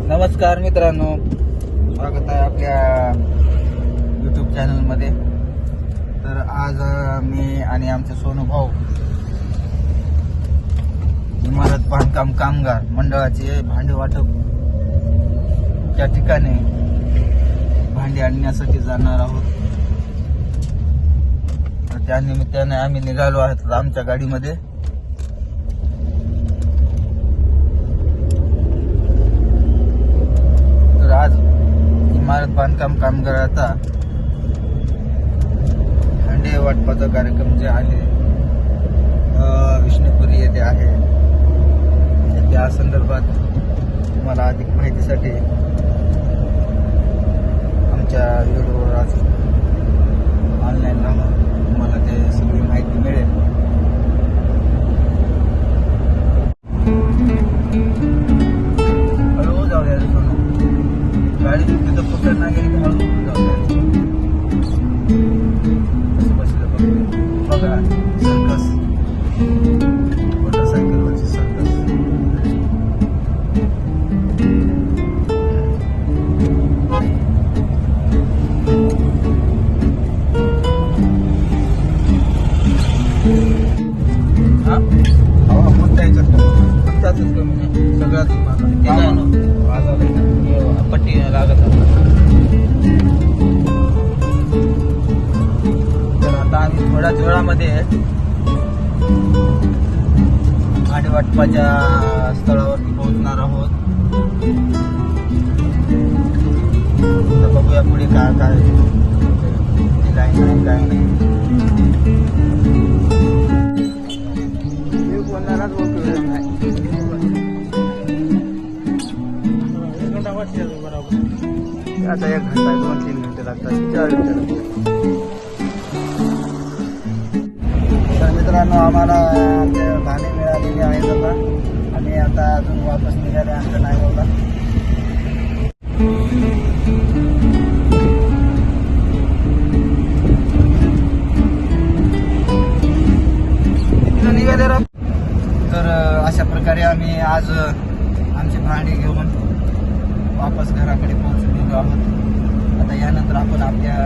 नमस्कार मित्रांनो, स्वागत आहे आपल्या यूट्यूब चॅनलमध्ये. तर आज मी आणि आमचे सोनू भाऊ इमारत बांधकाम कामगार मंडळाचे भांडे वाटप त्या ठिकाणी भांडे आणण्यासाठी जाणार आहोत. तर त्या निमित्ताने आम्ही निघालो आहोत आमच्या गाडीमध्ये. आज इमारत बांधकाम कामगाराचा भांडे वाटपाचा कार्यक्रम जे आहे विष्णुपुरी येथे आहे. त्या संदर्भात तुम्हाला अधिक माहितीसाठी आमच्या व्हिडिओवर आज ऑनलाईन राहून तुम्हाला ते सगळी माहिती मिळेल. हळू जाऊ द्या सोनू, गाडी तिथं पकडना गेली की हळू जाऊ द्या. कसं बसलं बघा, सर्कस, मोटरसायकलवरची सर्कस. हा हवा मोठा आहे त्याच कमी नाही, सगळ्याच पट्टी लागत. तर आता आम्ही थोड्याच वेळामध्ये भांडे वाटपाच्या स्थळावरती पोहोचणार आहोत. तर बघूया पुढे काय काय लाईन काय नाही. मी बोलणारच बोलतो नाही. आता 1 घंटा 2-3 घंटे लागतात. तर मित्रांनो, आम्हाला आमचे भांडे मिळालेले आहेत. आता आम्ही आता अजून वापस निघाले आमच्या नायगावला. निघाले. तर अशा प्रकारे आम्ही आज आमचे भांडे घेऊन वापस घराकडे पोहोचलेलो आहोत. आता यानंतर आपण आपल्या